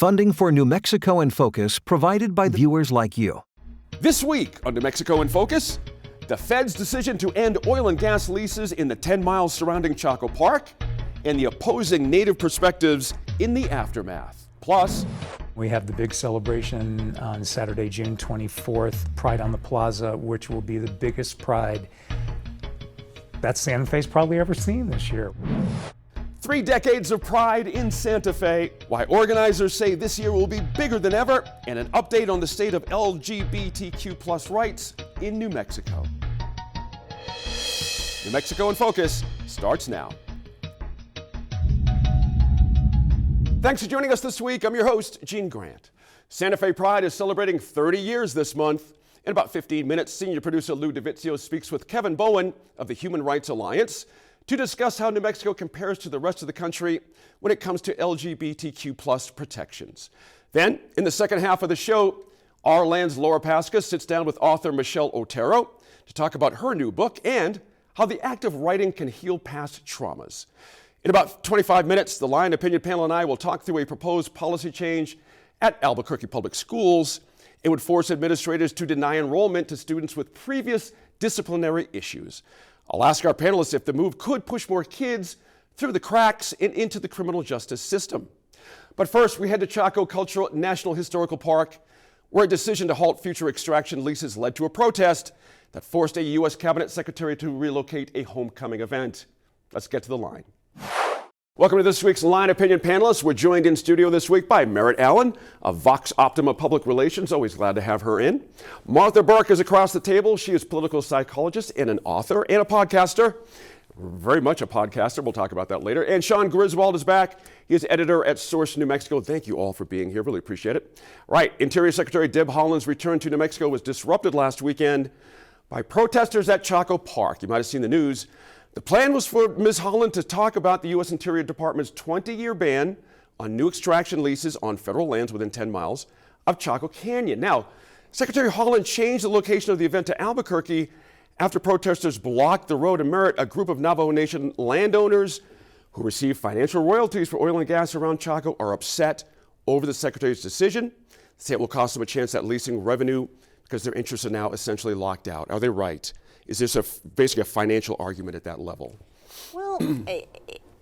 Funding for New Mexico in Focus provided by viewers like you. This week on New Mexico in Focus, the Fed's decision to end oil and gas leases in the 10 miles surrounding Chaco Park, and the opposing Native perspectives in the aftermath. Plus, we have the big celebration on Saturday, June 24th, Pride on the Plaza, which will be the biggest Pride that Santa Fe's probably ever seen this year. 3 decades of Pride in Santa Fe, why organizers say this year will be bigger than ever, and an update on the state of LGBTQ+ rights in New Mexico. New Mexico in Focus starts now. Thanks for joining us this week. I'm your host, Gene Grant. Santa Fe Pride is celebrating 30 years this month. In about 15 minutes, senior producer Lou DeVizio speaks with Kevin Bowen of the Human Rights Alliance to discuss how New Mexico compares to the rest of the country when it comes to LGBTQ+ protections. Then, in the second half of the show, Our Land's Laura Pasca sits down with author Michelle Otero to talk about her new book and how the act of writing can heal past traumas. In about 25 minutes, the Line Opinion Panel and I will talk through a proposed policy change at Albuquerque Public Schools. It would force administrators to deny enrollment to students with previous disciplinary issues. I'll ask our panelists if the move could push more kids through the cracks and into the criminal justice system. But first, we head to Chaco Cultural National Historical Park, where a decision to halt future extraction leases led to a protest that forced a U.S. Cabinet Secretary to relocate a homecoming event. Let's get to the line. Welcome to this week's Line Opinion Panelists. We're joined in studio this week by Merritt Allen of Vox Optima Public Relations. Always glad to have her in. Martha Burke is across the table. She is a political psychologist and an author and a podcaster. Very much a podcaster. We'll talk about that later. And Sean Griswold is back. He is editor at Source New Mexico. Thank you all for being here. Really appreciate it. Right. Interior Secretary Deb Haaland's return to New Mexico was disrupted last weekend by protesters at Chaco Park. You might have seen the news. The plan was for Ms. Haaland to talk about the U.S. Interior Department's 20-year ban on new extraction leases on federal lands within 10 miles of Chaco Canyon. Now, Secretary Haaland changed the location of the event to Albuquerque after protesters blocked the road. And Merritt, a group of Navajo Nation landowners who receive financial royalties for oil and gas around Chaco are upset over the Secretary's decision. They say it will cost them a chance at leasing revenue because their interests are now essentially locked out. Are they right? Is this basically a financial argument at that level? Well,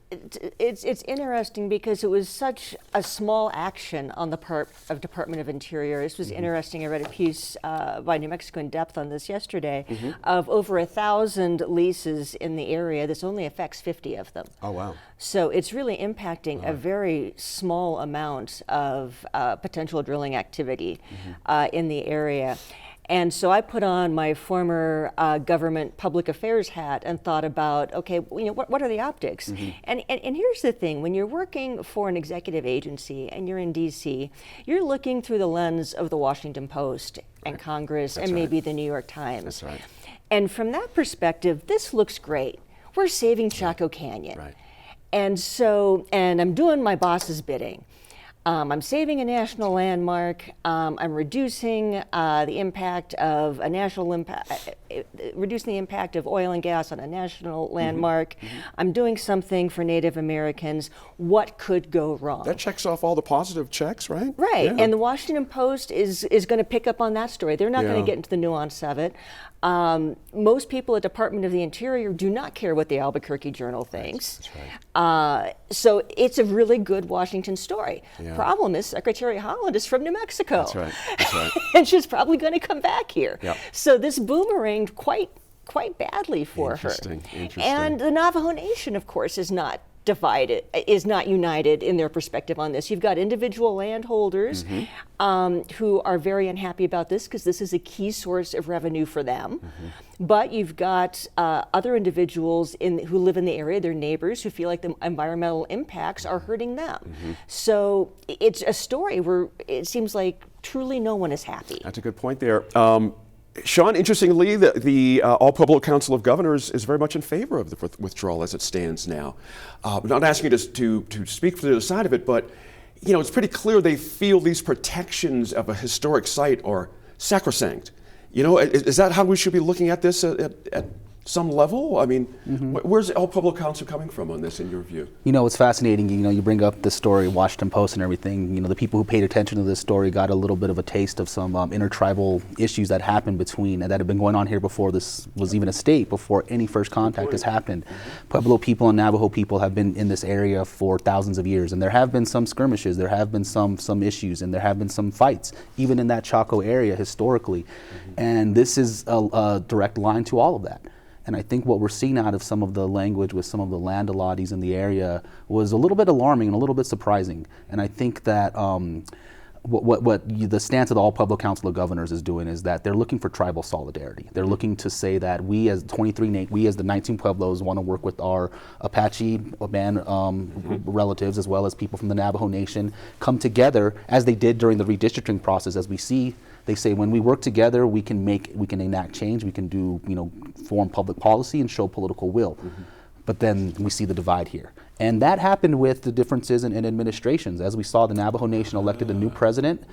it's interesting because it was such a small action on the part of Department of Interior. This was interesting. I read a piece by New Mexico in Depth on this yesterday of over 1,000 leases in the area. This only affects 50 of them. Oh, wow. So it's really impacting a very small amount of potential drilling activity in the area. And so I put on my former government public affairs hat and thought about, okay, what are the optics? And here's the thing, when you're working for an executive agency and you're in DC, you're looking through the lens of the Washington Post and Congress and maybe the New York Times. That's right. And from that perspective, this looks great. We're saving Chaco Canyon. Right. And so, and I'm doing my boss's bidding. I'm saving a national landmark. I'm reducing the impact of a national impact, reducing the impact of oil and gas on a national landmark. I'm doing something for Native Americans. What could go wrong? That checks off all the positive checks, right? Right, Yeah. and the Washington Post is going to pick up on that story. They're not going to get into the nuance of it. Most people at Department of the Interior do not care what the Albuquerque Journal thinks. That's right. So it's a really good Washington story. Yeah. Problem is, Secretary Haaland is from New Mexico. That's right. That's right. And she's probably going to come back here. Yep. So this boomeranged quite badly for her. Interesting. And the Navajo Nation, of course, is not divided, is not united in their perspective on this. You've got individual landholders who are very unhappy about this because this is a key source of revenue for them. But you've got other individuals who live in the area, their neighbors, who feel like the environmental impacts are hurting them. So it's a story where it seems like truly no one is happy. That's a good point there. Sean, interestingly, the All Pueblo Council of Governors is very much in favor of the withdrawal as it stands now. I'm not asking you to speak for the other side of it, but it's pretty clear they feel these protections of a historic site are sacrosanct. Is that how we should be looking at this at some level? I mean, where's El Pueblo Council coming from on this, in your view? You know, it's fascinating. You know, you bring up the story, Washington Post and everything. You know, the people who paid attention to this story got a little bit of a taste of some intertribal issues that happened between, that have been going on here before this was even a state, before any first contact has happened. Pueblo people and Navajo people have been in this area for thousands of years, and there have been some skirmishes, there have been some issues, and there have been some fights, even in that Chaco area historically. And this is a direct line to all of that. And I think what we're seeing out of some of the language with some of the land allottees in the area was a little bit alarming and a little bit surprising. And I think that the stance of the All Pueblo Council of Governors is doing is that they're looking for tribal solidarity. They're looking to say that we as the 19 Pueblos want to work with our Apache band relatives, as well as people from the Navajo Nation, come together as they did during the redistricting process. As we see, they say when we work together, we can enact change, we can do, form public policy and show political will. But then we see the divide here. And that happened with the differences in administrations. As we saw, the Navajo Nation elected a new president,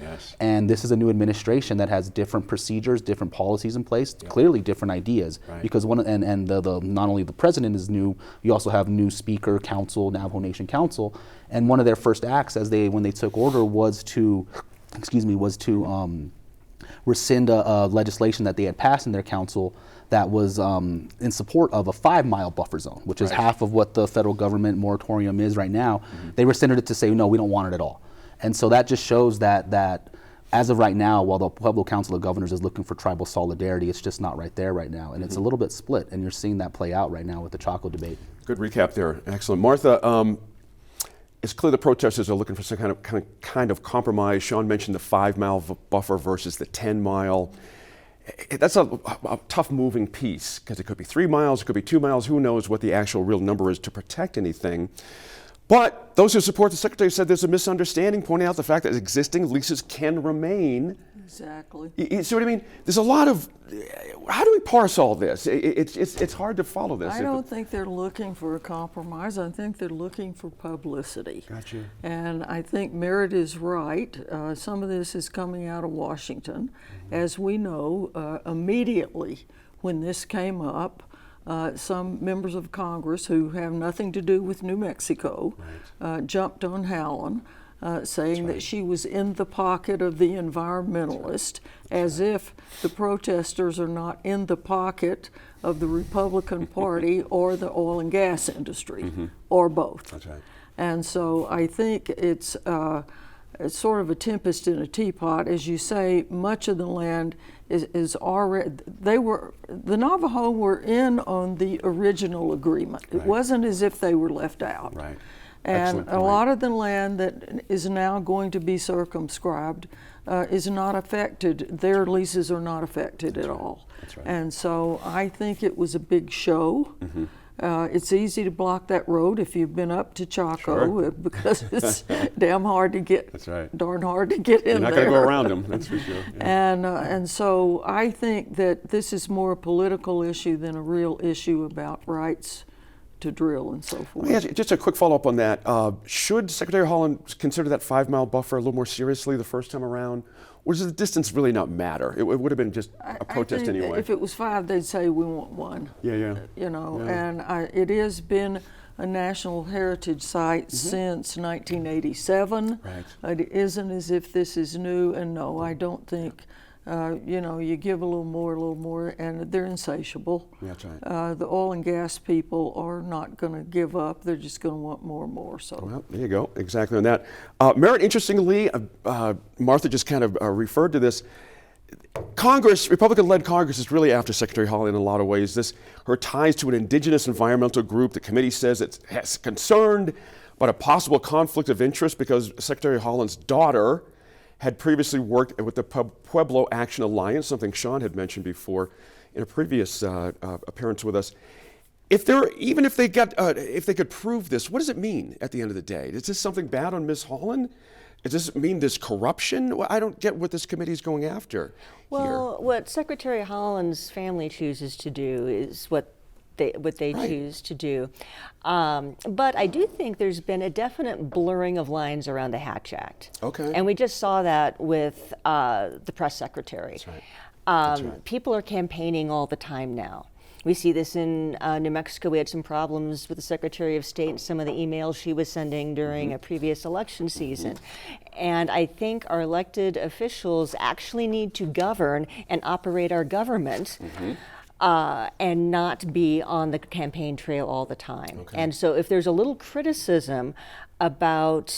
and this is a new administration that has different procedures, different policies in place, clearly different ideas. Because not only the president is new, you also have new speaker, council, Navajo Nation Council, and one of their first acts when they took order was to rescind a legislation that they had passed in their council that was in support of a 5-mile buffer zone, which is half of what the federal government moratorium is right now. They rescinded it to say, no, we don't want it at all. And so that just shows that as of right now, while the Pueblo Council of Governors is looking for tribal solidarity, it's just not right there right now. And it's a little bit split, and you're seeing that play out right now with the Chaco debate. Good recap there. Excellent. Martha, it's clear the protesters are looking for some kind of compromise. Sean mentioned the 5-mile buffer versus the 10-mile. That's a tough moving piece, because it could be 3 miles, it could be 2 miles. Who knows what the actual real number is to protect anything. But those who support the Secretary said there's a misunderstanding, pointing out the fact that existing leases can remain. Exactly. You see what I mean? There's a lot of, how do we parse all this? It's hard to follow this. I don't think they're looking for a compromise. I think they're looking for publicity. Gotcha. And I think Merritt is right. Some of this is coming out of Washington. As we know, immediately when this came up, some members of Congress who have nothing to do with New Mexico jumped on Howland, saying that she was in the pocket of the environmentalist, as if the protesters are not in the pocket of the Republican Party or the oil and gas industry, or both. That's right. And so I think it's sort of a tempest in a teapot. As you say, much of the land is already, the Navajo were in on the original agreement. It wasn't as if they were left out. Right. And a lot of the land that is now going to be circumscribed is not affected. Their leases are not affected at all. That's right. And so I think it was a big show. It's easy to block that road if you've been up to Chaco, because it's damn hard to get. That's right. Darn hard to get in there. You're not going to go around them, that's for sure. Yeah. And so I think that this is more a political issue than a real issue about rights to drill and so forth. Yeah, just a quick follow-up on that. Should Secretary Haaland consider that 5-mile buffer a little more seriously the first time around? Or does the distance really not matter? It would have been just a protest I think anyway. If it was 5, they'd say we want 1. Yeah. And it has been a National Heritage Site since 1987. Right. It isn't as if this is new, and no, I don't think, you give a little more, and they're insatiable. That's right. The oil and gas people are not going to give up. They're just going to want more and more. So. Well, there you go. Exactly on that. Merritt, interestingly, Martha just kind of referred to this. Congress, Republican-led Congress, is really after Secretary Haaland in a lot of ways. Her ties to an indigenous environmental group, the committee says it has concerned about a possible conflict of interest because Secretary Haaland's daughter had previously worked with the Pueblo Action Alliance, something Sean had mentioned before in a previous appearance with us. If they could prove this, what does it mean at the end of the day? Is this something bad on Ms. Haaland? Does this mean there's corruption? Well, I don't get what this committee is going after. Well, what Secretary Haaland's family chooses to do is what they choose to do. But I do think there's been a definite blurring of lines around the Hatch Act. Okay. And we just saw that with the press secretary. That's right. People are campaigning all the time now. We see this in New Mexico. We had some problems with the Secretary of State and some of the emails she was sending during a previous election season. And I think our elected officials actually need to govern and operate our government. And not be on the campaign trail all the time. And so if there's a little criticism about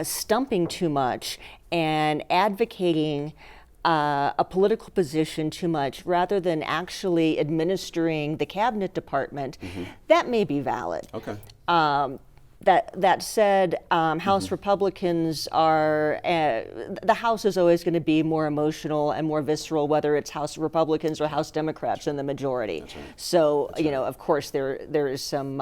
stumping too much and advocating a political position too much rather than actually administering the cabinet department, that may be valid. That said, House Republicans are, the House is always going to be more emotional and more visceral, whether it's House Republicans or House Democrats in the majority. So, you know, of course, there is some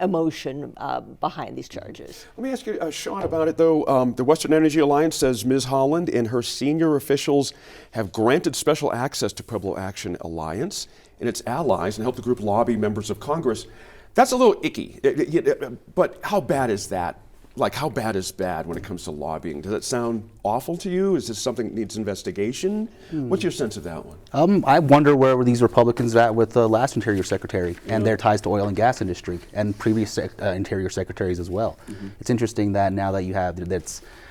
emotion behind these charges. Let me ask you, Sean, about it, though. The Western Energy Alliance says Ms. Holland and her senior officials have granted special access to Pueblo Action Alliance and its allies and helped the group lobby members of Congress. That's a little icky, but how bad is that? Like, how bad is bad when it comes to lobbying? Does it sound awful to you? Is this something that needs investigation? What's your sense of that one? I wonder where were these Republicans at with the last Interior Secretary and their ties to oil and gas industry and previous Interior Secretaries as well. It's interesting that now that you have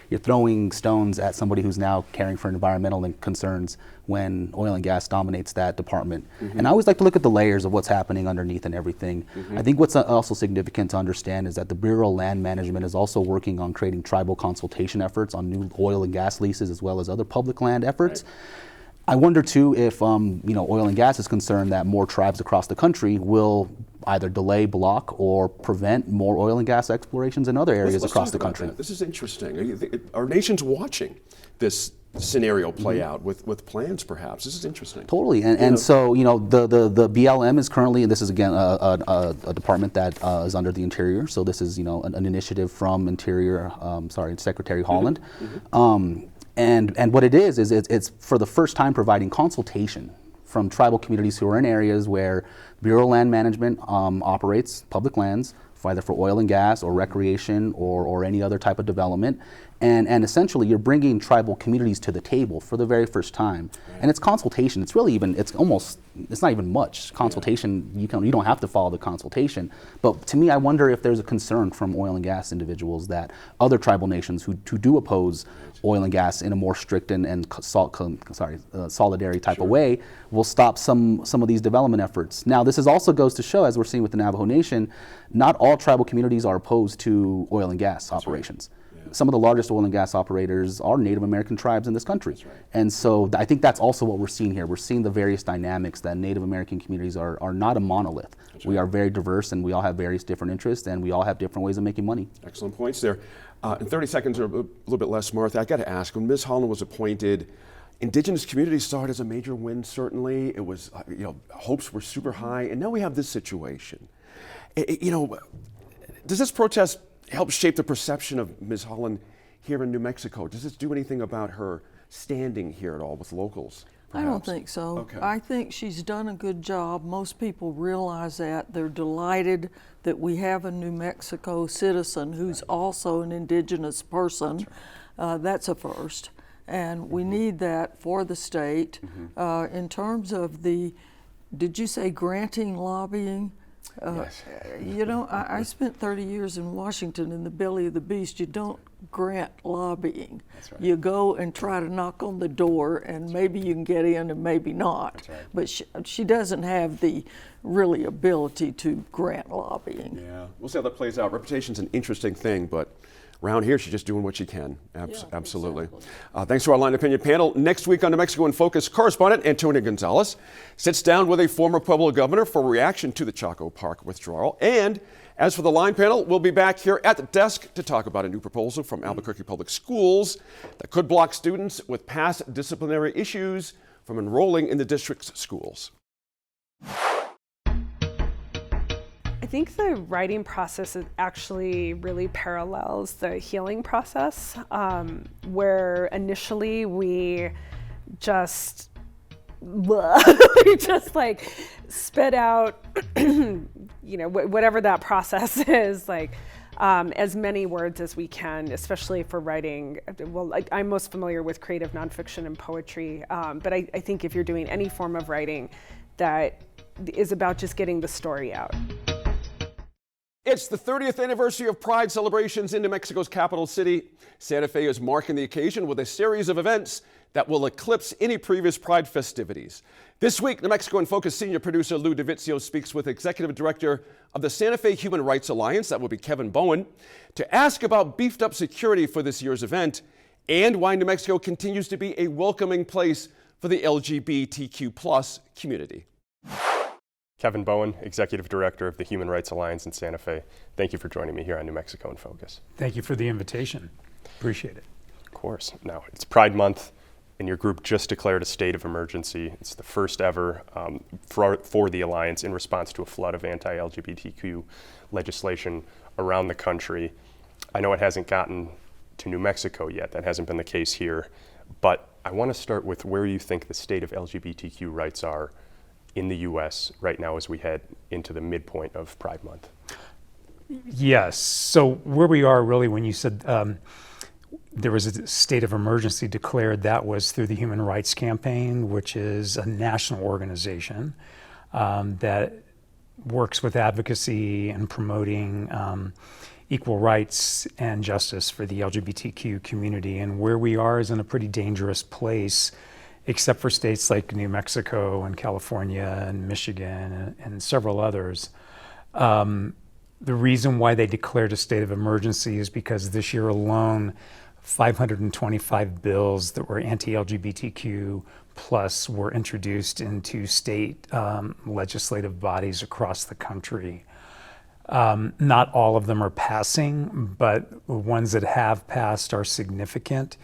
you're throwing stones at somebody who's now caring for environmental concerns when oil and gas dominates that department. And I always like to look at the layers of what's happening underneath and everything. I think what's also significant to understand is that the Bureau of Land Management is also working on creating tribal consultation efforts on new oil and gas leases as well as other public land efforts. I wonder too if oil and gas is concerned that more tribes across the country will either delay, block, or prevent more oil and gas explorations in other areas across the country. This is interesting. Our nation's watching this scenario play out with plans, perhaps. This is interesting. Totally, and so the BLM is currently, and this is again a department that is under the Interior. So this is an initiative from Secretary Holland. And what it is it's for the first time providing consultation from tribal communities who are in areas where Bureau of Land Management operates public lands, either for oil and gas or recreation or any other type of development. And essentially you're bringing tribal communities to the table for the very first time. And it's consultation. It's really it's not even much. Consultation, you don't have to follow the consultation. But to me, I wonder if there's a concern from oil and gas individuals that other tribal nations who do oppose oil and gas in a more strict and solidary type of way will stop some of these development efforts. Now, this also goes to show, as we're seeing with the Navajo Nation, not all tribal communities are opposed to oil and gas operations. Some of the largest oil and gas operators are Native American tribes in this country. And so I think that's also what we're seeing here. We're seeing the various dynamics that Native American communities are not a monolith. We are very diverse and we all have various different interests and we all have different ways of making money. Excellent points there. In 30 seconds or a little bit less, Martha, I got to ask, when Ms. Holland was appointed, Indigenous communities saw it as a major win, certainly. It was, hopes were super high, and now we have this situation. Does this protest help shape the perception of Ms. Holland here in New Mexico? Does this do anything about her standing here at all with locals? Perhaps? I don't think so. Okay. I think she's done a good job. Most people realize that. They're delighted that we have a New Mexico citizen who's also an Indigenous person. That's a first. And we need that for the state. In terms of did you say granting lobbying? Yes. I spent 30 years in Washington in the belly of the beast. You don't grant lobbying. That's right. You go and try to knock on the door, and maybe you can get in and maybe not. That's right. But she doesn't have the really ability to grant lobbying. Yeah, we'll see how that plays out. Reputation's an interesting thing, but around here, she's just doing what she can. Absolutely. Exactly. Thanks to our Line Opinion panel. Next week on New Mexico in Focus, correspondent Antonia Gonzalez sits down with a former Pueblo governor for reaction to the Chaco Park withdrawal. And as for the Line panel, we'll be back here at the desk to talk about a new proposal from Albuquerque Public Schools that could block students with past disciplinary issues from enrolling in the district's schools. I think the writing process actually really parallels the healing process, where initially we just spit out, whatever that process is, as many words as we can, especially for writing. Well, I'm most familiar with creative nonfiction and poetry, but I think if you're doing any form of writing, that is about just getting the story out. It's the 30th anniversary of Pride celebrations in New Mexico's capital city. Santa Fe is marking the occasion with a series of events that will eclipse any previous Pride festivities. This week, New Mexico in Focus senior producer Lou DeVizio speaks with Executive Director of the Santa Fe Human Rights Alliance, that will be Kevin Bowen, to ask about beefed up security for this year's event and why New Mexico continues to be a welcoming place for the LGBTQ+ community. Kevin Bowen, Executive Director of the Human Rights Alliance in Santa Fe. Thank you for joining me here on New Mexico in Focus. Thank you for the invitation. Appreciate it. Of course. Now, it's Pride Month, and your group just declared a state of emergency. It's the first ever for the Alliance in response to a flood of anti-LGBTQ legislation around the country. I know it hasn't gotten to New Mexico yet. That hasn't been the case here. But I want to start with where you think the state of LGBTQ rights are in the U.S. right now as we head into the midpoint of Pride Month. Yes. So where we are really, when you said there was a state of emergency declared, that was through the Human Rights Campaign, which is a national organization that works with advocacy and promoting equal rights and justice for the LGBTQ community. And where we are is in a pretty dangerous place, except for states like New Mexico and California and Michigan and several others. The reason why they declared a state of emergency is because this year alone, 525 bills that were anti-LGBTQ plus were introduced into state legislative bodies across the country. Not all of them are passing, but the ones that have passed are significant.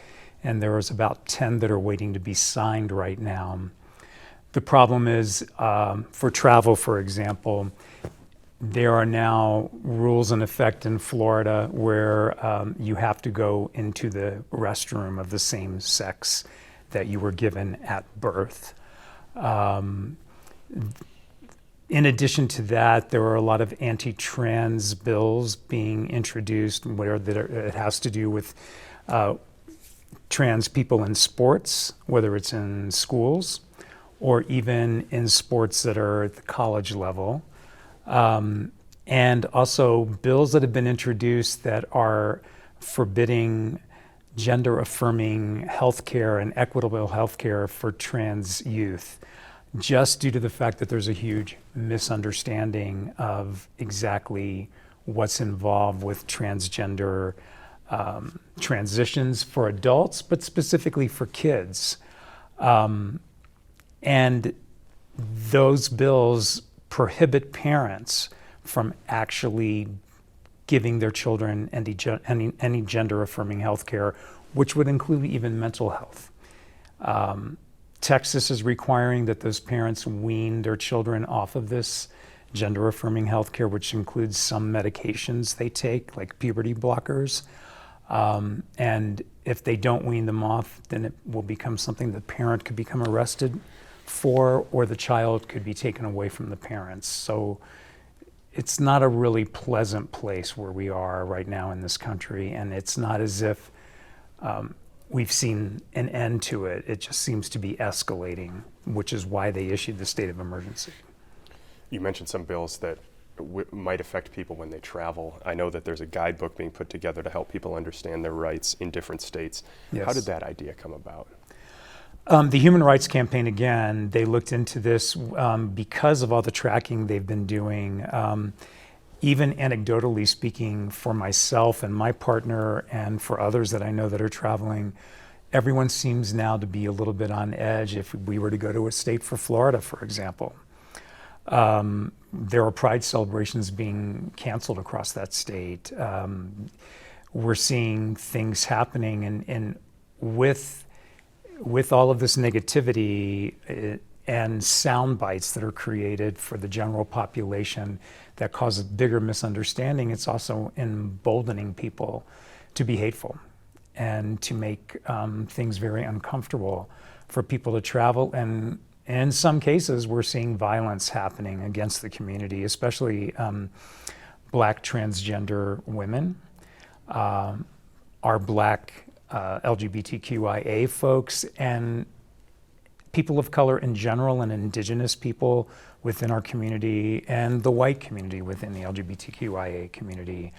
And there is about 10 that are waiting to be signed right now. The problem is, for travel, for example, there are now rules in effect in Florida where you have to go into the restroom of the same sex that you were given at birth. In addition to that, there are a lot of anti-trans bills being introduced where it has to do with trans people in sports, whether it's in schools or even in sports that are at the college level. And also bills that have been introduced that are forbidding gender-affirming healthcare and equitable healthcare for trans youth, just due to the fact that there's a huge misunderstanding of exactly what's involved with transgender transitions for adults, but specifically for kids. And those bills prohibit parents from actually giving their children any gender-affirming health care, which would include even mental health. Texas is requiring that those parents wean their children off of this gender-affirming health care, which includes some medications they take, like puberty blockers. And if they don't wean them off, then it will become something the parent could become arrested for, or the child could be taken away from the parents. So it's not a really pleasant place where we are right now in this country, and it's not as if we've seen an end to it. It just seems to be escalating, which is why they issued the state of emergency. You mentioned some bills that might affect people when they travel. I know that there's a guidebook being put together to help people understand their rights in different states. Yes. How did that idea come about? The Human Rights Campaign, again, they looked into this because of all the tracking they've been doing. Even anecdotally speaking, for myself and my partner and for others that I know that are traveling, everyone seems now to be a little bit on edge if we were to go to a state for Florida, for example. There are Pride celebrations being canceled across that state. We're seeing things happening, and with all of this negativity and sound bites that are created for the general population that cause a bigger misunderstanding, it's also emboldening people to be hateful and to make things very uncomfortable for people to travel. And in some cases, we're seeing violence happening against the community, especially Black transgender women, our Black LGBTQIA folks, and people of color in general and indigenous people within our community and the white community within the LGBTQIA community.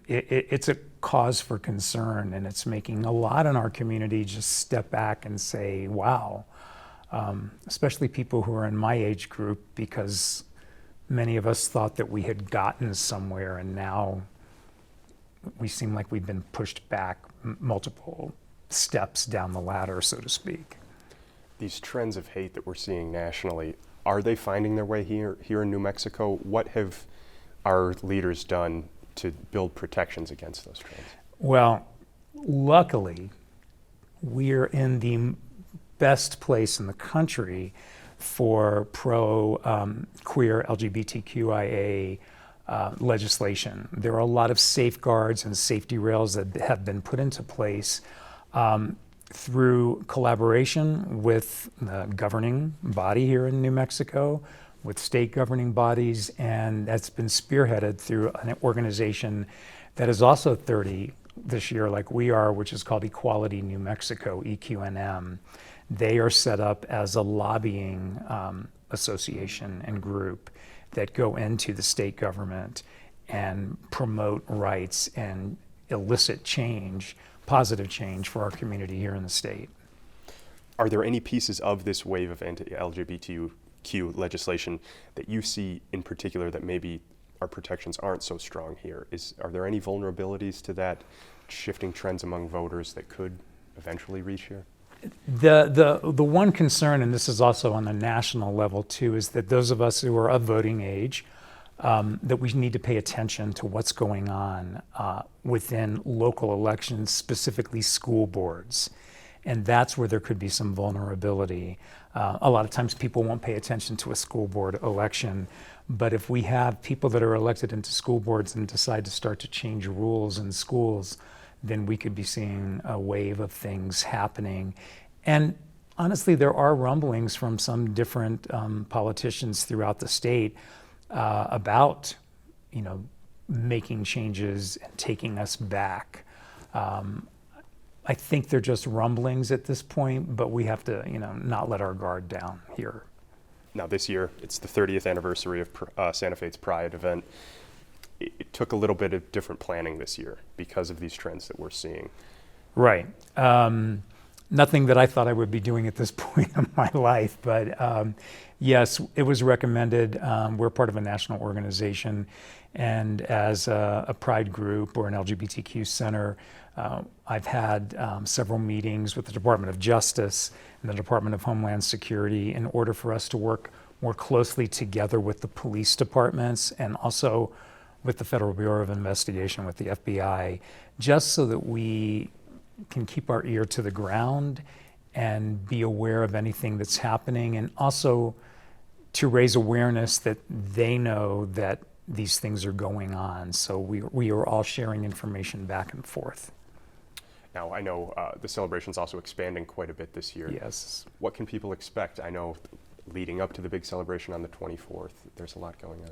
It's a cause for concern, and it's making a lot in our community just step back and say, wow, especially people who are in my age group, because many of us thought that we had gotten somewhere, and now we seem like we've been pushed back multiple steps down the ladder, so to speak. These trends of hate that we're seeing nationally, are they finding their way here in New Mexico? What have our leaders done to build protections against those trends? Well, luckily, we're in the best place in the country for pro-queer LGBTQIA legislation. There are a lot of safeguards and safety rails that have been put into place through collaboration with the governing body here in New Mexico, with state governing bodies, and that's been spearheaded through an organization that is also 30 this year, like we are, which is called Equality New Mexico, EQNM. They are set up as a lobbying association and group that go into the state government and promote rights and elicit change, positive change for our community here in the state. Are there any pieces of this wave of anti-LGBTQ legislation that you see in particular that maybe our protections aren't so strong here? Are there any vulnerabilities to that shifting trends among voters that could eventually reach here? The one concern, and this is also on the national level too, is that those of us who are of voting age, that we need to pay attention to what's going on within local elections, specifically school boards. And that's where there could be some vulnerability. A lot of times people won't pay attention to a school board election, but if we have people that are elected into school boards and decide to start to change rules in schools, then we could be seeing a wave of things happening. And honestly, there are rumblings from some different politicians throughout the state about, making changes and taking us back. I think they're just rumblings at this point, but we have to, not let our guard down here. Now this year, it's the 30th anniversary of Santa Fe's Pride event. It took a little bit of different planning this year because of these trends that we're seeing. Right. Nothing that I thought I would be doing at this point in my life, but yes, it was recommended. We're part of a national organization, and as a Pride group or an LGBTQ center, I've had several meetings with the Department of Justice and the Department of Homeland Security in order for us to work more closely together with the police departments and also with the Federal Bureau of Investigation, with the FBI, just so that we can keep our ear to the ground and be aware of anything that's happening, and also to raise awareness that they know that these things are going on. So we are all sharing information back and forth. Now, I know the celebration's also expanding quite a bit this year. Yes. What can people expect? I know leading up to the big celebration on the 24th, there's a lot going on.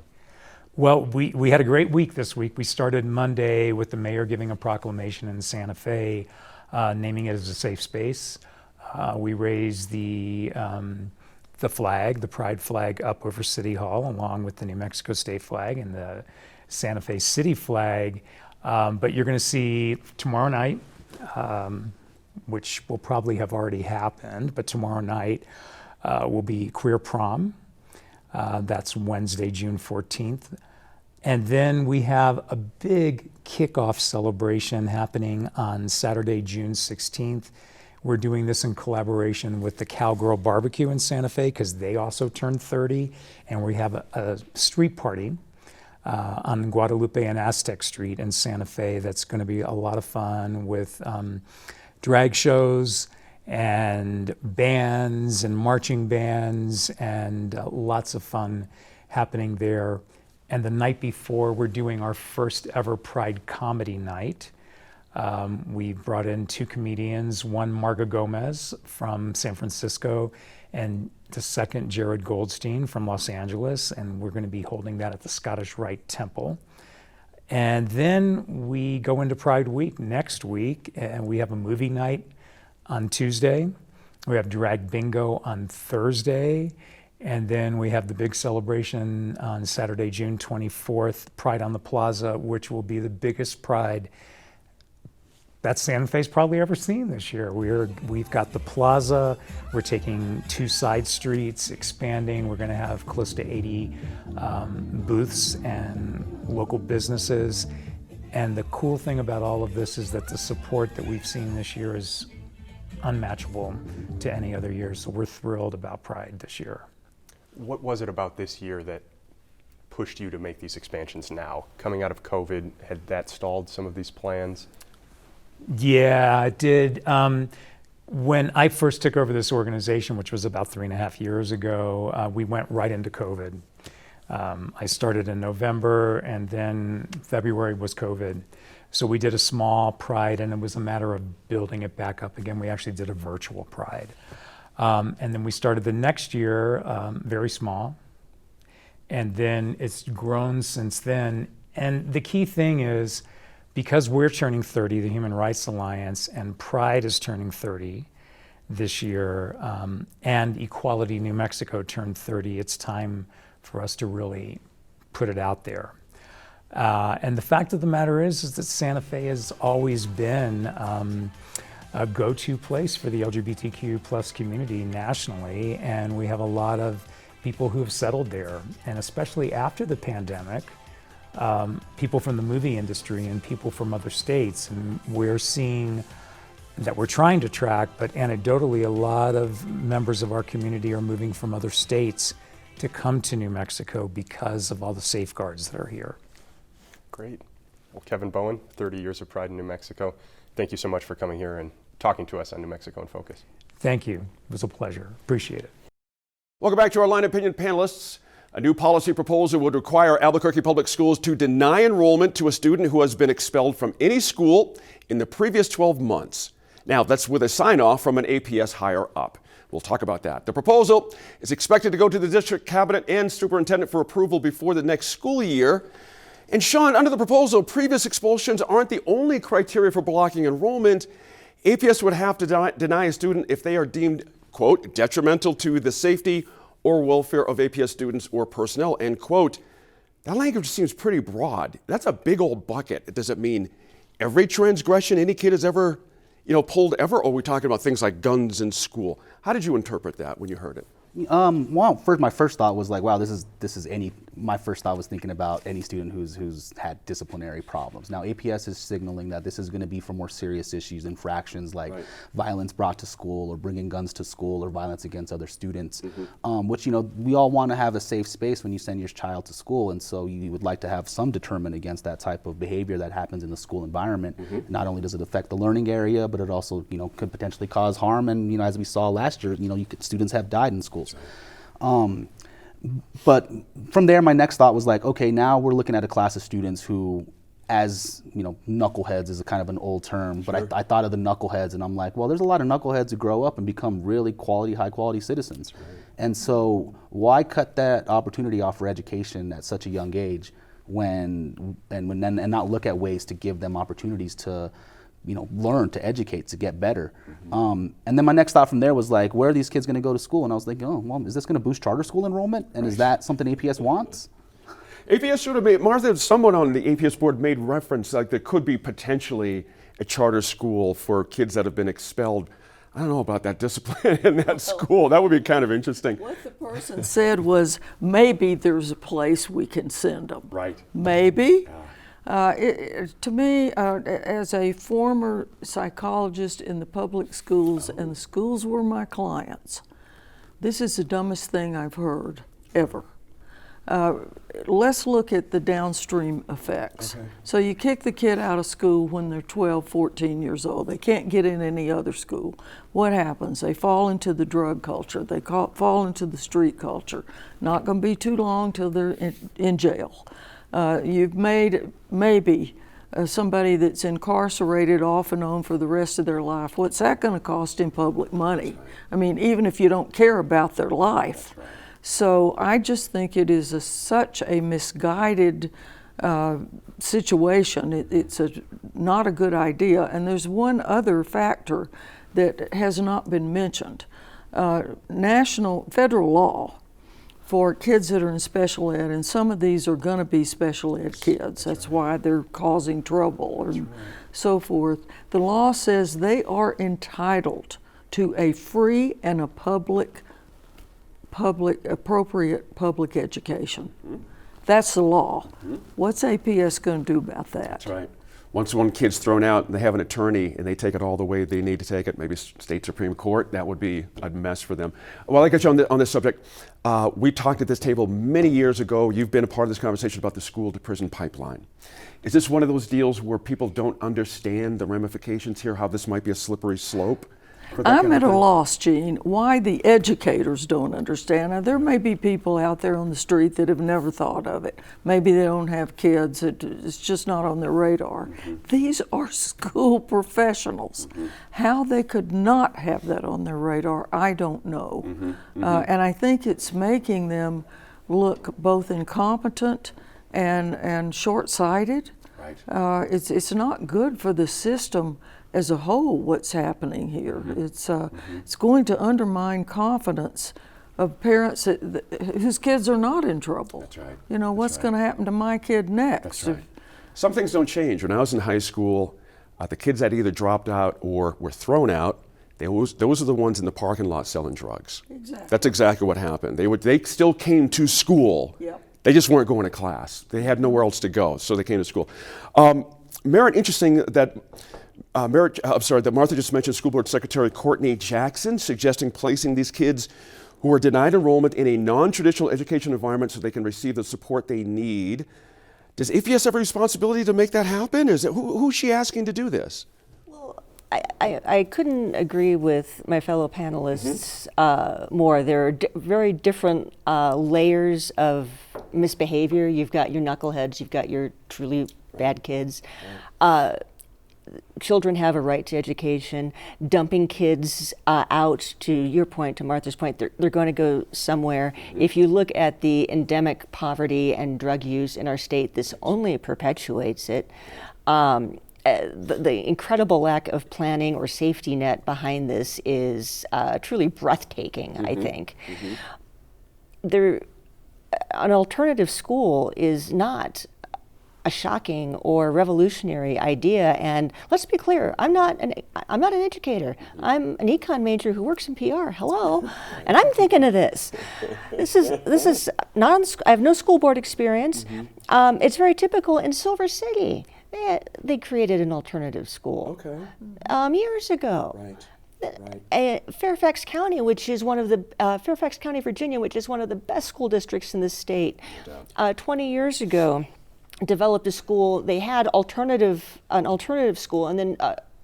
Well, we had a great week this week. We started Monday with the mayor giving a proclamation in Santa Fe, naming it as a safe space. We raised the flag, the Pride flag, up over City Hall, along with the New Mexico State flag and the Santa Fe City flag. But you're going to see tomorrow night, which will probably have already happened, but tomorrow night will be Queer Prom. That's Wednesday, June 14th. And then we have a big kickoff celebration happening on Saturday, June 16th. We're doing this in collaboration with the Cowgirl Barbecue in Santa Fe, because they also turned 30. And we have a street party on Guadalupe and Aztec Street in Santa Fe that's going to be a lot of fun with drag shows and bands and marching bands and lots of fun happening there. And the night before, we're doing our first ever Pride comedy night. We brought in two comedians, one Marga Gomez from San Francisco, and the second Jared Goldstein from Los Angeles, and we're going to be holding that at the Scottish Rite Temple. And then we go into Pride Week next week, and we have a movie night on Tuesday. We have drag bingo on Thursday. And then we have the big celebration on Saturday, June 24th, Pride on the Plaza, which will be the biggest pride that Santa Fe's probably ever seen this year. We've got the plaza, we're taking 2 side streets, expanding. We're gonna have close to 80 booths and local businesses. And the cool thing about all of this is that the support that we've seen this year is unmatchable to any other year. So we're thrilled about Pride this year. What was it about this year that pushed you to make these expansions now? Coming out of COVID, had that stalled some of these plans? Yeah, it did. When I first took over this organization, which was about 3.5 years ago, we went right into COVID. I started in November, and then February was COVID. So we did a small Pride, and it was a matter of building it back up again. We actually did a virtual Pride. And then we started the next year very small, and then it's grown since then. And the key thing is, because we're turning 30, the Human Rights Alliance, and Pride is turning 30 this year, and Equality New Mexico turned 30, it's time for us to really put it out there. And the fact of the matter is that Santa Fe has always been a go-to place for the LGBTQ plus community nationally, and we have a lot of people who have settled there. And especially after the pandemic, people from the movie industry and people from other states, and we're seeing that we're trying to track, but anecdotally, a lot of members of our community are moving from other states to come to New Mexico because of all the safeguards that are here. Great. Well, Kevin Bowen, 30 years of Pride in New Mexico. Thank you so much for coming here and talking to us on New Mexico in Focus. Thank you. It was a pleasure. Appreciate it. Welcome back to our Line Opinion panelists. A new policy proposal would require Albuquerque Public Schools to deny enrollment to a student who has been expelled from any school in the previous 12 months. Now, that's with a sign-off from an APS higher up. We'll talk about that. The proposal is expected to go to the district cabinet and superintendent for approval before the next school year. And Sean, under the proposal, previous expulsions aren't the only criteria for blocking enrollment. APS would have to deny a student if they are deemed, quote, detrimental to the safety or welfare of APS students or personnel, end quote. That language seems pretty broad. That's a big old bucket. Does it mean every transgression any kid has ever, pulled ever? Or are we talking about things like guns in school? How did you interpret that when you heard it? Well, my first thought was like, wow, this is any. My first thought was thinking about any student who's had disciplinary problems. Now, APS is signaling that this is going to be for more serious issues, infractions like violence brought to school or bringing guns to school or violence against other students, which, we all want to have a safe space when you send your child to school. And so you would like to have some deterrent against that type of behavior that happens in the school environment. Not only does it affect the learning area, but it also, could potentially cause harm. And, as we saw last year, students have died in schools. But from there, my next thought was like, okay, now we're looking at a class of students who, as knuckleheads is a kind of an old term, but I thought of the knuckleheads, and I'm like, well, there's a lot of knuckleheads who grow up and become really high quality citizens. And so why cut that opportunity off for education at such a young age and not look at ways to give them opportunities to learn, to educate, to get better. And then my next thought from there was like, where are these kids going to go to school? And I was thinking, oh, well, is this going to boost charter school enrollment? And is that something APS wants? APS should have made, Martha, someone on the APS board made reference like there could be potentially a charter school for kids that have been expelled. I don't know about that discipline in that school. That would be kind of interesting. What the person said was, maybe there's a place we can send them. Right. Maybe. To me, as a former psychologist in the public schools, and the schools were my clients, this is the dumbest thing I've heard ever. Let's look at the downstream effects. So you kick the kid out of school when they're 12, 14 years old. They can't get in any other school. What happens? They fall into the drug culture. They fall into the street culture. Not going to be too long till they're in jail. You've made maybe somebody that's incarcerated off and on for the rest of their life. What's that going to cost in public money? I mean, even if you don't care about their life. So I just think it is such a misguided situation, it's not a good idea. And there's one other factor that has not been mentioned. Federal law for kids that are in special ed, and some of these are going to be special ed kids. That's why they're causing trouble and so forth. The law says they are entitled to a free and a appropriate public education. That's the law. What's APS going to do about that? That's right. Once one kid's thrown out and they have an attorney and they take it all the way they need to take it, maybe state Supreme Court, that would be a mess for them. Well, I got you on this subject. We talked at this table many years ago. You've been a part of this conversation about the school to prison pipeline. Is this one of those deals where people don't understand the ramifications here, how this might be a slippery slope? I'm at a loss, Gene, why the educators don't understand. Now, there may be people out there on the street that have never thought of it. Maybe they don't have kids. It's just not on their radar. These are school professionals. How they could not have that on their radar, I don't know. And I think it's making them look both incompetent and short-sighted. Right. It's not good for the system as a whole, what's happening here. It's going to undermine confidence of parents whose kids are not in trouble. That's right. You know, what's going to happen to my kid next? That's right. Some things don't change. When I was in high school, the kids that either dropped out or were thrown out, those are the ones in the parking lot selling drugs. Exactly. That's exactly what happened. They still came to school. Yep. They just weren't going to class. They had nowhere else to go, so they came to school. Merritt, interesting that that Martha just mentioned School Board Secretary Courtney Jackson suggesting placing these kids who are denied enrollment in a non-traditional education environment so they can receive the support they need. Does APS have a responsibility to make that happen? Who's she asking to do this? Well, I couldn't agree with my fellow panelists more. There are very different layers of misbehavior. You've got your knuckleheads, you've got your truly bad kids. Children have a right to education. Dumping kids out, to your point, to Martha's point, they're going to go somewhere. If you look at the endemic poverty and drug use in our state, this only perpetuates it. The incredible lack of planning or safety net behind this is truly breathtaking, I think. An alternative school is not a shocking or revolutionary idea, and let's be clear, I'm not an educator. I'm an econ major who works in PR. Hello, and I'm thinking of this. This is not. I have no school board experience. It's very typical in Silver City. They created an alternative school years ago. Right. Fairfax County, which is one of the Fairfax County, Virginia, which is one of the best school districts in the state, 20 years ago. Developed a school. They had an alternative school, and then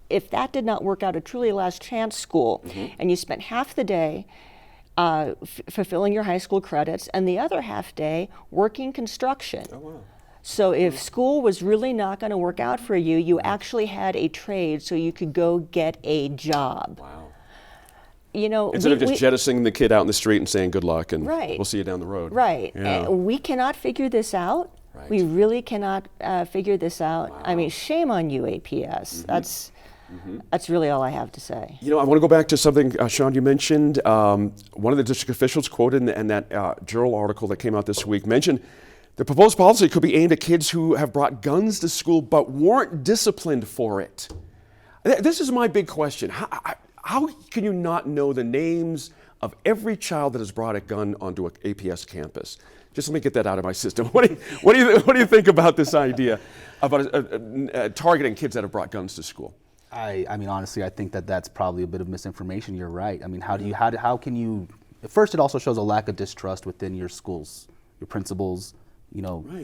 if that did not work out, a truly last chance school, and you spent half the day fulfilling your high school credits, and the other half day working construction. Oh, wow. So if school was really not going to work out for you, you actually had a trade, so you could go get a job. Wow. You know, instead of just jettisoning the kid out in the street and saying good luck and we'll see you down the road. Right. Yeah. We cannot figure this out. Right. We really cannot figure this out. Wow. I mean, shame on you, APS. That's really all I have to say. You know, I want to go back to something, Sean, you mentioned. One of the district officials quoted in that journal article that came out this week mentioned the proposed policy could be aimed at kids who have brought guns to school but weren't disciplined for it. This is my big question. How can you not know the names of every child that has brought a gun onto an APS campus? Just let me get that out of my system. What do you think about this idea about targeting kids that have brought guns to school? I mean, honestly, I think that's probably a bit of misinformation. You're right. I mean, how can you? First, it also shows a lack of distrust within your schools, your principals,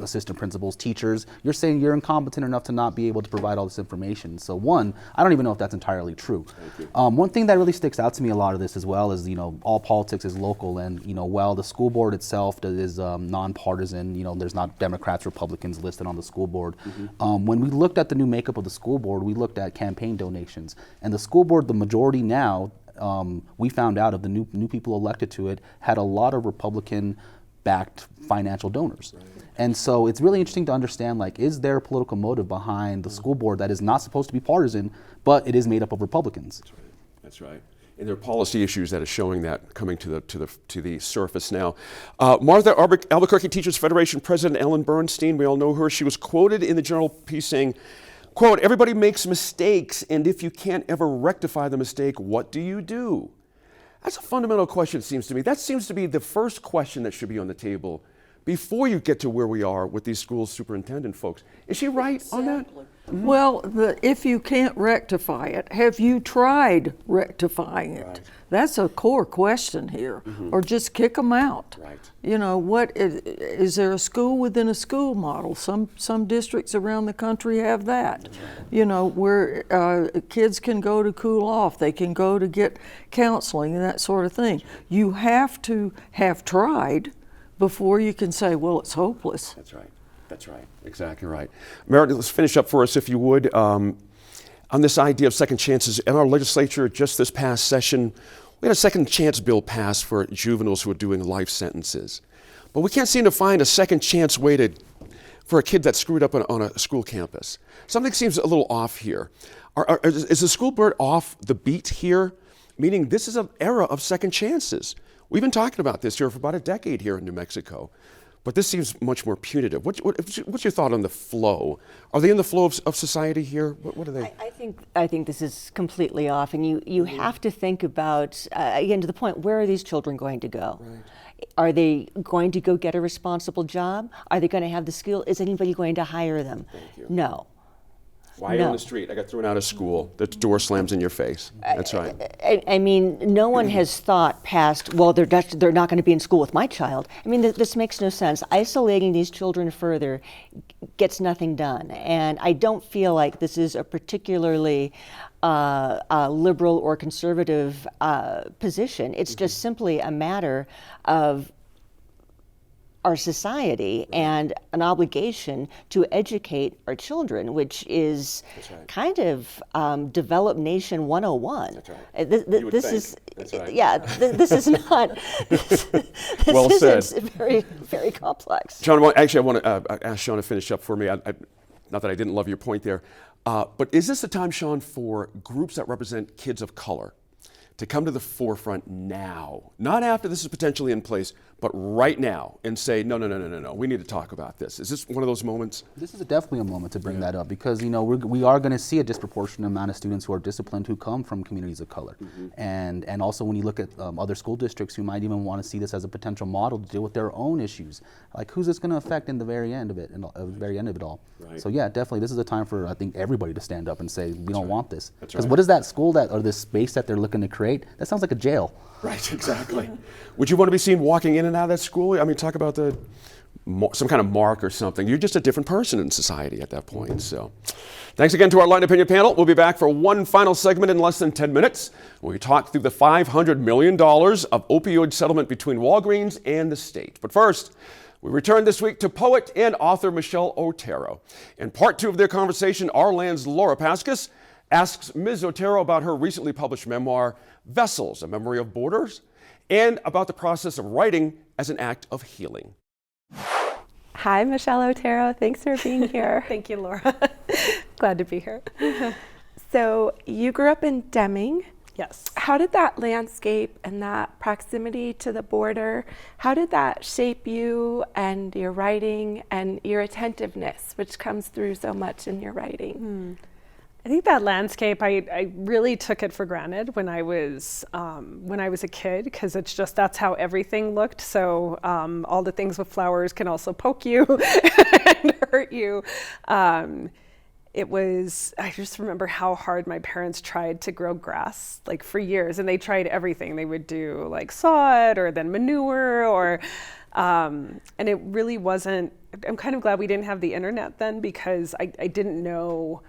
assistant principals, teachers. You're saying you're incompetent enough to not be able to provide all this information. So one, I don't even know if that's entirely true. One thing that really sticks out to me a lot of this as well is, all politics is local, and, while the school board itself is nonpartisan, there's not Democrats, Republicans listed on the school board. When we looked at the new makeup of the school board, we looked at campaign donations. And the school board, the majority now, we found out of the new people elected to it, had a lot of Republican backed financial donors. And so it's really interesting to understand, like, is there a political motive behind the school board that is not supposed to be partisan, but it is made up of Republicans? That's right. That's right. And there are policy issues that are showing that coming to the surface now. Martha Albuquerque Teachers Federation President Ellen Bernstein, we all know her. She was quoted in the Journal piece saying, quote, "Everybody makes mistakes, and if you can't ever rectify the mistake, what do you do?" That's a fundamental question, it seems to me. That seems to be the first question that should be on the table before you get to where we are with these school superintendent folks. Is she right on that? Well, if you can't rectify it, have you tried rectifying it? Right. That's a core question here. Or just kick them out. Right. You know, what is there a school within a school model? Some districts around the country have that. You know, where kids can go to cool off, they can go to get counseling and that sort of thing. You have to have tried before you can say, well, it's hopeless. That's right. That's right. Exactly right. Meredith, let's finish up for us, if you would, on this idea of second chances. In our legislature just this past session, we had a second chance bill passed for juveniles who are doing life sentences. But we can't seem to find a second chance way for a kid that screwed up on a school campus. Something seems a little off here. Is the school board off the beat here? Meaning this is an era of second chances. We've been talking about this here for about a decade here in New Mexico, but this seems much more punitive. What's your thought on the flow? Are they in the flow of society here? What are they? I think this is completely off, and you have to think about, again, to the point, where are these children going to go? Right. Are they going to go get a responsible job? Are they going to have the skill? Is anybody going to hire them? Thank you. No. Why are you on the street? I got thrown out of school. The door slams in your face. That's right. I mean, no one has thought past, well, they're not going to be in school with my child. I mean, this makes no sense. Isolating these children further gets nothing done. And I don't feel like this is a particularly liberal or conservative position. It's just simply a matter of our society and an obligation to educate our children, which is kind of Develop Nation 101. That's right. That's right. Yeah, this is not, this well said. Isn't very, very complex. John, actually, I want to ask Sean to finish up for me. Not that I didn't love your point there, but is this the time, Sean, for groups that represent kids of color to come to the forefront now, not after this is potentially in place, but right now, and say, no, we need to talk about this? Is this one of those moments? This is definitely a moment to bring that up, because we are going to see a disproportionate amount of students who are disciplined who come from communities of color, and also when you look at other school districts who might even want to see this as a potential model to deal with their own issues, like who's this going to affect in the very end of it, all. Right. So yeah, definitely, this is a time for, I think, everybody to stand up and say we don't want this. Because right. what is that school or this space that they're looking to create? That sounds like a jail. Right, exactly. Would you want to be seen walking in and out of that school? I mean, talk about some kind of mark or something. You're just a different person in society at that point. So thanks again to our Line Opinion panel. We'll be back for one final segment in less than 10 minutes. We talk through the $500 million of opioid settlement between Walgreens and the state. But first, we return this week to poet and author Michelle Otero. In part two of their conversation, our land's Laura Paskus asks Ms. Otero about her recently published memoir, Vessels, A Memory of Borders, and about the process of writing as an act of healing. Hi, Michelle Otero. Thanks for being here. Thank you, Laura. Glad to be here. So you grew up in Deming. Yes. How did that landscape and that proximity to the border, how did that shape you and your writing and your attentiveness, which comes through so much in your writing? I think that landscape, I really took it for granted when I was a kid, because it's just, that's how everything looked. So all the things with flowers can also poke you and hurt you. I just remember how hard my parents tried to grow grass, like for years, and they tried everything. They would do like sod or then manure and it really wasn't, I'm kind of glad we didn't have the internet then, because I didn't know,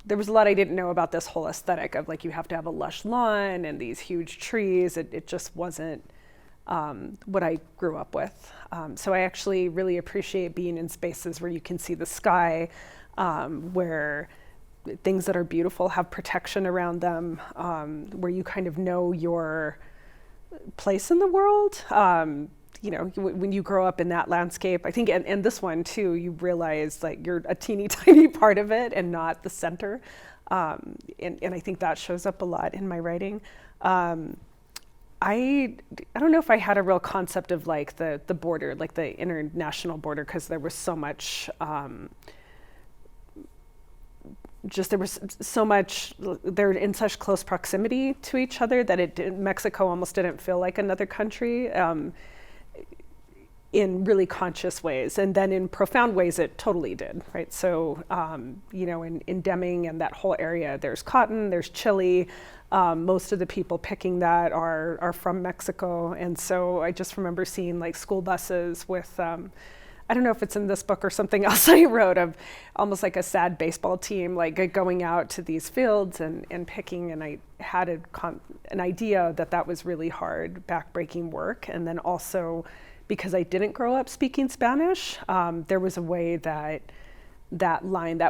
there was a lot I didn't know about this whole aesthetic of like, you have to have a lush lawn and these huge trees. It just wasn't what I grew up with. So I actually really appreciate being in spaces where you can see the sky, where things that are beautiful have protection around them, where you kind of know your place in the world. when you grow up in that landscape, I think, and this one too, you realize like you're a teeny tiny part of it and not the center. And I think that shows up a lot in my writing. I don't know if I had a real concept of like the border, like the international border, because there was so much, they're in such close proximity to each other that Mexico almost didn't feel like another country in really conscious ways. And then in profound ways, it totally did, right? So, in Deming and that whole area, there's cotton, there's chili. Most of the people picking that are from Mexico. And so I just remember seeing like school buses with, I don't know if it's in this book or something else I wrote, of almost like a sad baseball team, like going out to these fields and picking. And I had an idea that was really hard, backbreaking work. And then also, because I didn't grow up speaking Spanish, there was a way that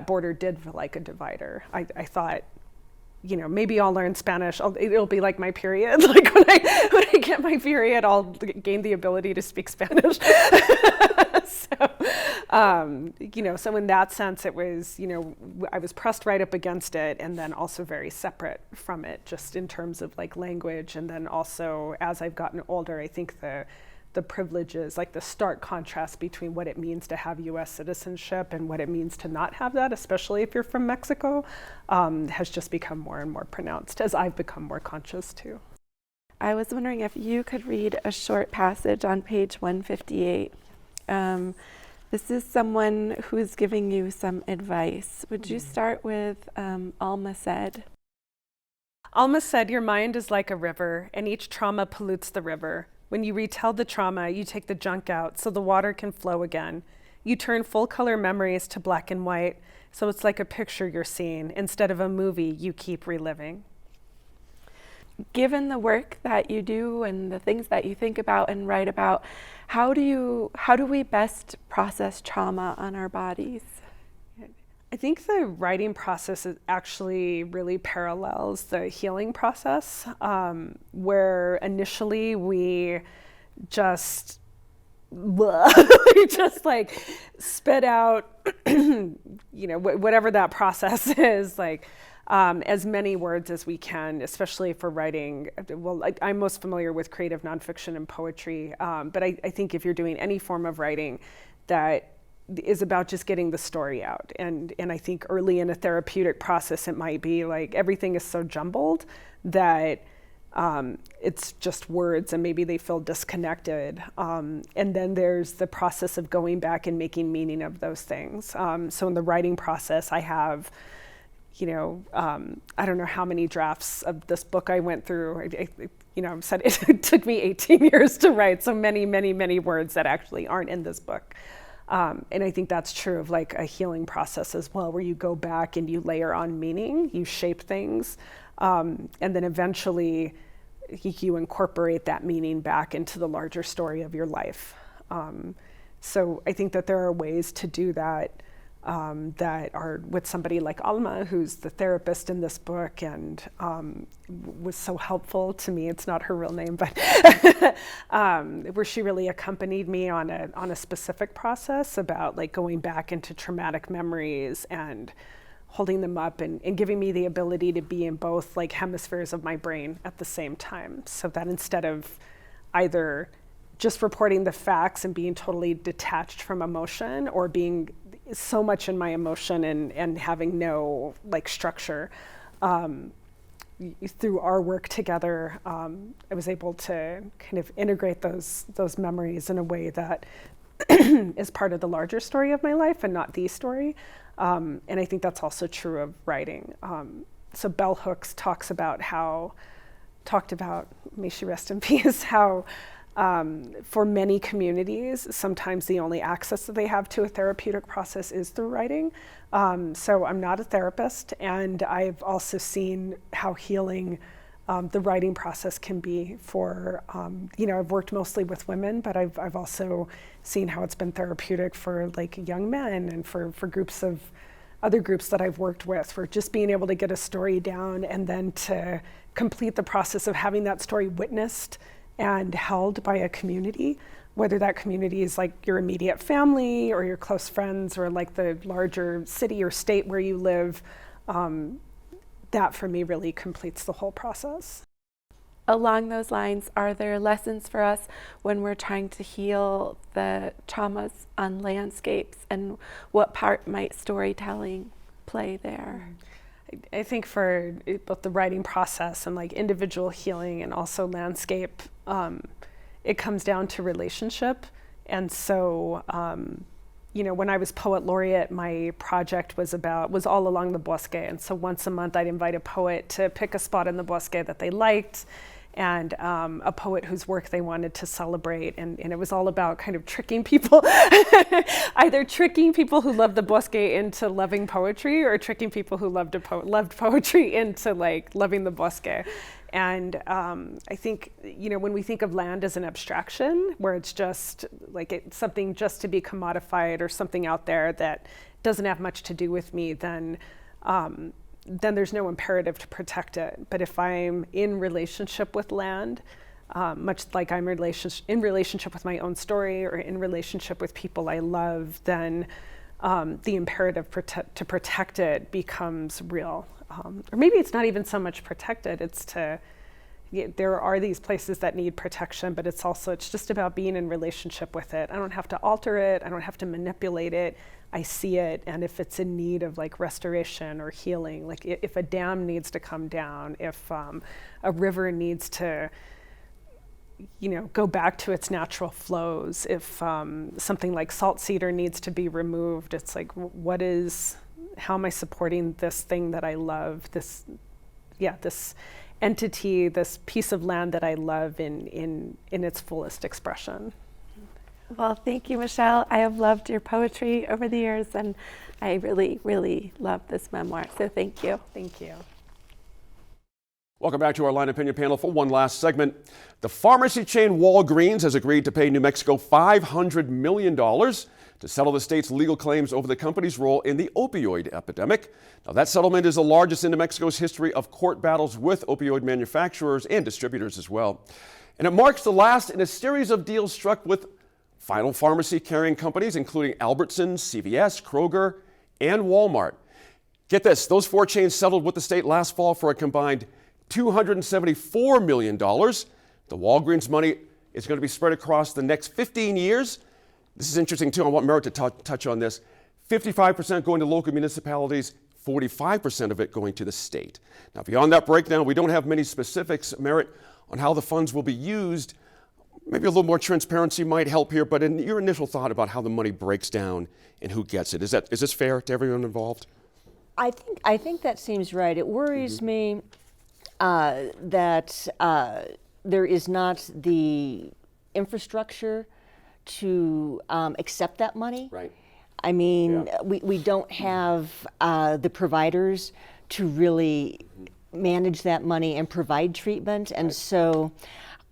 border did feel like a divider. I thought, maybe I'll learn Spanish. It'll be like my period. Like when I get my period, I'll gain the ability to speak Spanish. So in that sense, it was, I was pressed right up against it, and then also very separate from it, just in terms of like language. And then also, as I've gotten older, I think the privileges, like the stark contrast between what it means to have U.S. citizenship and what it means to not have that, especially if you're from Mexico, has just become more and more pronounced as I've become more conscious too. I was wondering if you could read a short passage on page 158. This is someone who's giving you some advice. Would you start with Alma said? Alma said, "Your mind is like a river, and each trauma pollutes the river. When you retell the trauma, you take the junk out so the water can flow again. You turn full-color memories to black and white, so it's like a picture you're seeing. Instead of a movie, you keep reliving." Given the work that you do and the things that you think about and write about, how do we best process trauma on our bodies? I think the writing process actually really parallels the healing process, where initially we just like spit out, whatever that process is, like as many words as we can, especially for writing. Well, I'm most familiar with creative nonfiction and poetry, but I think if you're doing any form of writing that is about just getting the story out. And I think early in a therapeutic process, it might be like everything is so jumbled that it's just words and maybe they feel disconnected. And then there's the process of going back and making meaning of those things. So in the writing process, I have, I don't know how many drafts of this book I went through. I said it took me 18 years to write, so many, many, many words that actually aren't in this book. And I think that's true of like a healing process as well, where you go back and you layer on meaning, you shape things, and then eventually you incorporate that meaning back into the larger story of your life. So I think that there are ways to do that that are with somebody like Alma, who's the therapist in this book and was so helpful to me. It's not her real name, but where she really accompanied me on a specific process about like going back into traumatic memories and holding them up and giving me the ability to be in both like hemispheres of my brain at the same time. So that instead of either just reporting the facts and being totally detached from emotion, or being so much in my emotion and having no like structure, through our work together, I was able to kind of integrate those memories in a way that is part of the larger story of my life and not the story. And I think that's also true of writing. So Bell Hooks talked about, may she rest in peace, how for many communities, sometimes the only access that they have to a therapeutic process is through writing. So I'm not a therapist, and I've also seen how healing the writing process can be for, I've worked mostly with women, but I've also seen how it's been therapeutic for like young men and for other groups that I've worked with, for just being able to get a story down and then to complete the process of having that story witnessed and held by a community whether that community is like your immediate family or your close friends or like the larger city or state where you live, that for me really completes the whole process. Along those lines, are there lessons for us when we're trying to heal the traumas on landscapes, and what part might storytelling play there? I think for both the writing process and like individual healing and also landscape, it comes down to relationship. And so, you know, when I was poet laureate, my project was all along the Bosque. And so once a month I'd invite a poet to pick a spot in the Bosque that they liked, and a poet whose work they wanted to celebrate. And it was all about kind of tricking people, either tricking people who loved the Bosque into loving poetry, or tricking people who loved poetry into like loving the Bosque. And I think, you know, when we think of land as an abstraction, where it's just like it's something just to be commodified or something out there that doesn't have much to do with me, then there's no imperative to protect it. But if I'm in relationship with land, much like I'm in relationship with my own story or in relationship with people I love, then the imperative to protect it becomes real. Or maybe it's not even so much protected, it's there are these places that need protection, but it's just about being in relationship with it. I don't have to alter it, I don't have to manipulate it. I see it, and if it's in need of like restoration or healing, like if a dam needs to come down, if a river needs to, you know, go back to its natural flows, if something like salt cedar needs to be removed, it's like, how am I supporting this thing that I love, this entity, this piece of land that I love in its fullest expression. Well, thank you, Michelle. I have loved your poetry over the years, and I really, really love this memoir. So thank you. Thank you. Welcome back to our Line Opinion panel for one last segment. The pharmacy chain Walgreens has agreed to pay New Mexico $500 million to settle the state's legal claims over the company's role in the opioid epidemic. Now, that settlement is the largest in New Mexico's history of court battles with opioid manufacturers and distributors as well. And it marks the last in a series of deals struck with final pharmacy carrying companies, including Albertsons, CVS, Kroger, and Walmart. Get this, those four chains settled with the state last fall for a combined $274 million. The Walgreens money is going to be spread across the next 15 years. This is interesting too. I want Merritt to touch on this. 55% going to local municipalities, 45% of it going to the state. Now, beyond that breakdown, we don't have many specifics, Merritt, on how the funds will be used. Maybe a little more transparency might help here, but in your initial thought about how the money breaks down and who gets it, is this fair to everyone involved? I think that seems right. It worries me that there is not the infrastructure to accept that money. Right. I mean, we don't have the providers to really manage that money and provide treatment, and so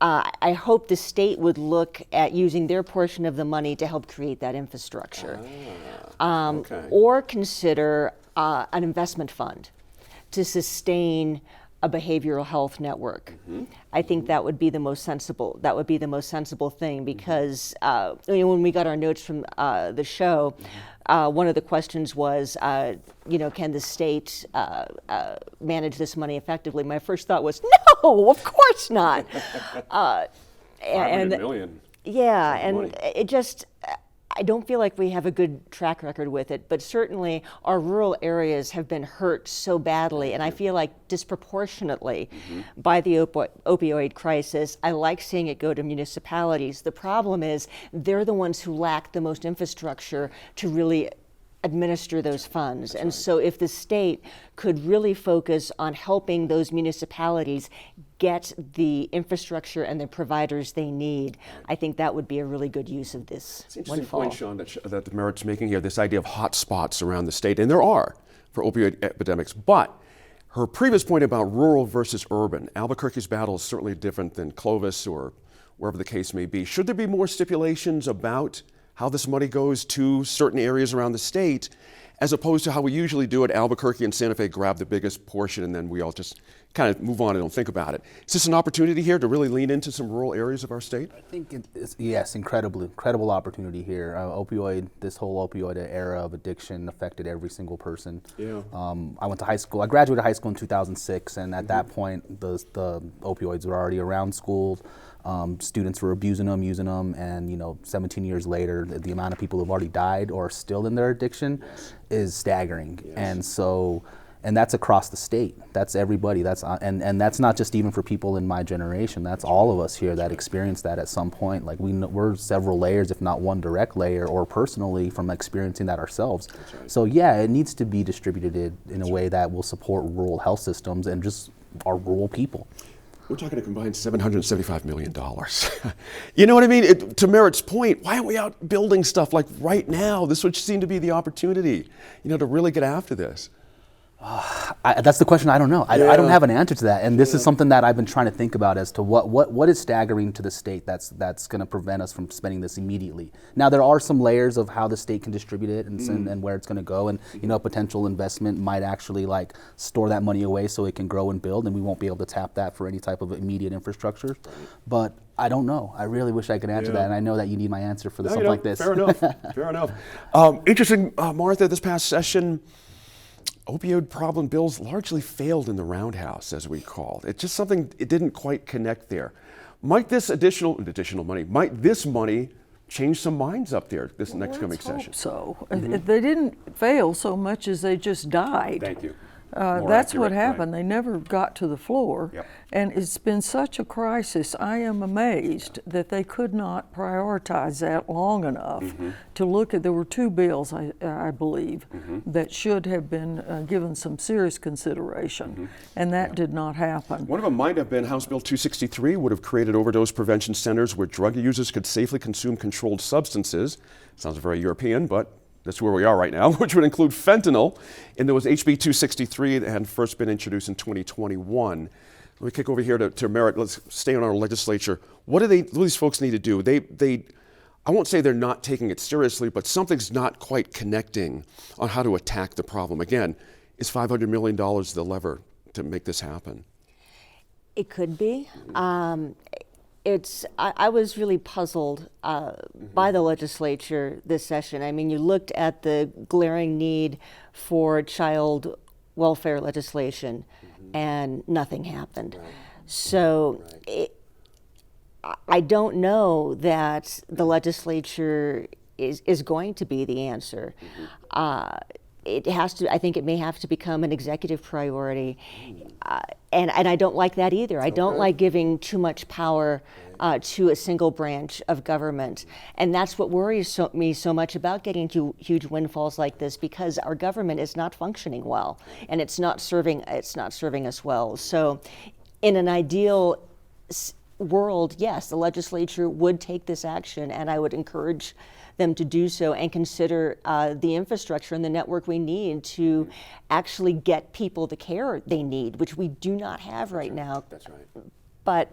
I hope the state would look at using their portion of the money to help create that infrastructure. Or consider an investment fund to sustain a behavioral health network. I think that would be the most sensible. That would be the most sensible thing, because when we got our notes from the show, one of the questions was, can the state manage this money effectively? My first thought was, no, of course not. $500 million. Yeah, and it just, I don't feel like we have a good track record with it, but certainly our rural areas have been hurt so badly, and I feel like disproportionately by the opioid crisis. I like seeing it go to municipalities. The problem is they're the ones who lack the most infrastructure to really administer those funds. And so if the state could really focus on helping those municipalities get the infrastructure and the providers they need, I think that would be a really good use of this. It's an interesting point, Sean, that Merritt's making here, this idea of hot spots around the state, and there are for opioid epidemics. But her previous point about rural versus urban, Albuquerque's battle is certainly different than Clovis or wherever the case may be. Should there be more stipulations about how this money goes to certain areas around the state, as opposed to how we usually do it? Albuquerque and Santa Fe grab the biggest portion, and then we all just kind of move on and don't think about it. Is this an opportunity here to really lean into some rural areas of our state? I think yes, incredible opportunity here. This whole opioid era of addiction affected every single person. Yeah. I went to high school. I graduated high school in 2006, and at that point, the opioids were already around schools. Students were abusing them, using them, and 17 years later, the amount of people who've already died or are still in their addiction is staggering. Yes. And that's across the state. That's everybody. And that's not just even for people in my generation. That's all of us here that experience that at some point. Like we're several layers, if not one direct layer, or personally from experiencing that ourselves. Right. So yeah, it needs to be distributed in a way that will support rural health systems and just our rural people. We're talking a combined $775 million. You know what I mean? To Merritt's point, why aren't we out building stuff like right now? This would seem to be the opportunity, to really get after this. That's the question. I don't know. I don't have an answer to that. And this is something that I've been trying to think about as to what is staggering to the state that's going to prevent us from spending this immediately. Now, there are some layers of how the state can distribute it and where it's going to go. And, potential investment might actually store that money away so it can grow and build, and we won't be able to tap that for any type of immediate infrastructure. But I don't know. I really wish I could answer that. And I know that you need my answer for something like this. Fair enough. Fair enough. Interesting, Martha, this past session, opioid problem bills largely failed in the roundhouse, as we called. It's just something, it didn't quite connect there. Might this additional money, might this money change some minds up there this next coming session? So they didn't fail so much as they just died. Thank you. That's what happened. Right. They never got to the floor. Yep. And it's been such a crisis. I am amazed that they could not prioritize that long enough to look at, there were two bills, I believe, that should have been given some serious consideration. And that did not happen. One of them might have been House Bill 263, would have created overdose prevention centers where drug users could safely consume controlled substances. Sounds very European, but that's where we are right now, which would include fentanyl. And there was HB 263 that had first been introduced in 2021. Let me kick over here to Merritt. Let's stay on our legislature. What do these folks need to do? I won't say they're not taking it seriously, but something's not quite connecting on how to attack the problem. Again, is $500 million the lever to make this happen? It could be. I was really puzzled by the legislature this session. I mean, you looked at the glaring need for child welfare legislation, and nothing happened. Right. So I don't know that the legislature is going to be the answer. It has to. I think it may have to become an executive priority, and I don't like that either. I don't like giving too much power to a single branch of government, and that's what worries me so much about getting to huge windfalls like this, because our government is not functioning well, and it's not serving us well. So, in an ideal world, yes, the legislature would take this action, and I would encourage them to do so and consider the infrastructure and the network we need to actually get people the care they need, which we do not have right now. That's right. But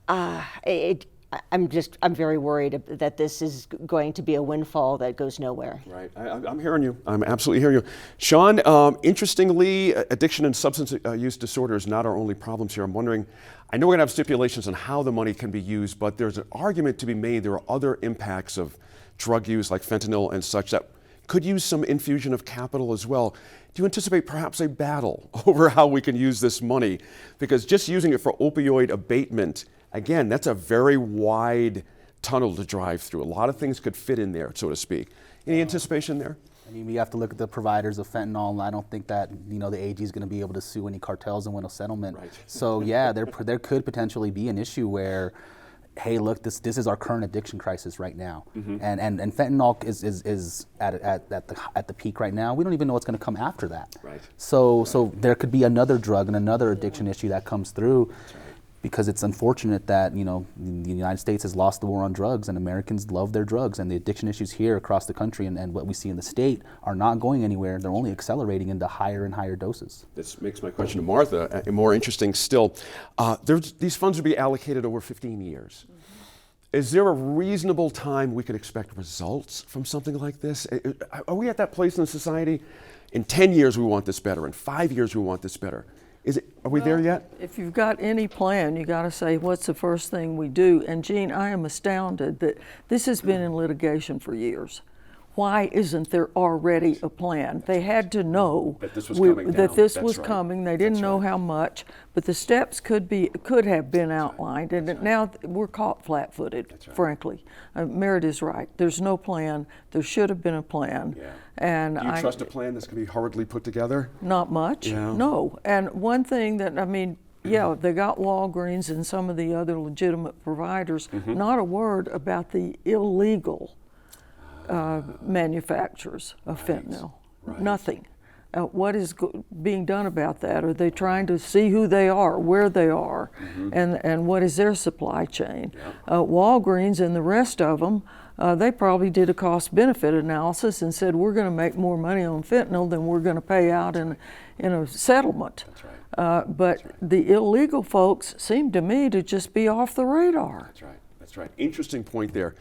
I'm very worried that this is going to be a windfall that goes nowhere. Right. I'm hearing you. I'm absolutely hearing you. Sean, interestingly, addiction and substance use disorder is not our only problems here. I'm wondering, I know we're going to have stipulations on how the money can be used, but there's an argument to be made there are other impacts of drug use like fentanyl and such that could use some infusion of capital as well. Do you anticipate perhaps a battle over how we can use this money? Because just using it for opioid abatement, again, that's a very wide tunnel to drive through. A lot of things could fit in there, so to speak. Any anticipation there? I mean, we have to look at the providers of fentanyl, and I don't think that the AG is going to be able to sue any cartels and win a settlement. Right. So yeah, there could potentially be an issue where, hey, look, this is our current addiction crisis right now, and fentanyl is at the peak right now. We don't even know what's going to come after that. Right. So there could be another drug and another addiction issue that comes through. Because it's unfortunate that the United States has lost the war on drugs, and Americans love their drugs, and the addiction issues here across the country and what we see in the state are not going anywhere. They're only accelerating into higher and higher doses. This makes my question to Martha more interesting still. These funds will be allocated over 15 years. Is there a reasonable time we could expect results from something like this? Are we at that place in society? In 10 years we want this better. In 5 years we want this better. Are we there yet? If you've got any plan, you got to say, what's the first thing we do? And Gene, I am astounded that this has been in litigation for years. Why isn't there already a plan? They had to know That this was coming down. that this That's was right. coming. They didn't know how much, but the steps could have been outlined. And now we're caught flat-footed, frankly. Merritt is right. There's no plan. There should have been a plan. Yeah. And Do you trust a plan that's going to be hurriedly put together? Not much, Yeah. no. And one thing that, yeah, they got Walgreens and some of the other legitimate providers, not a word about the illegal manufacturers of fentanyl. Right. Nothing. What is being done about that? Are they trying to see who they are, where they are, and what is their supply chain? Walgreens and the rest of them, they probably did a cost-benefit analysis and said, we're going to make more money on fentanyl than we're going to pay out in a settlement. That's right. But the illegal folks seem to me to just be off the radar. That's right. That's right. Interesting point there.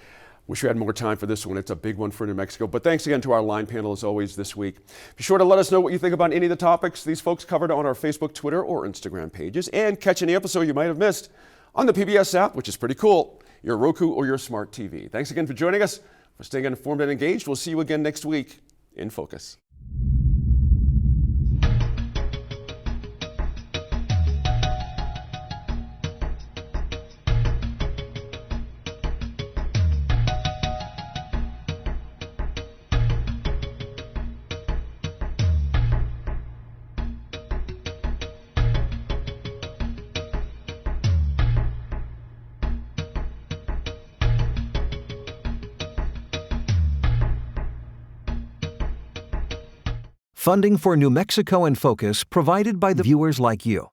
Wish we had more time for this one. It's a big one for New Mexico. But thanks again to our line panel as always this week. Be sure to let us know what you think about any of the topics these folks covered on our Facebook, Twitter, or Instagram pages, and catch any episode you might have missed on the PBS app, which is pretty cool, your Roku or your smart TV. Thanks again for joining us, for staying informed and engaged. We'll see you again next week in Focus. Funding for New Mexico in Focus provided by the viewers like you.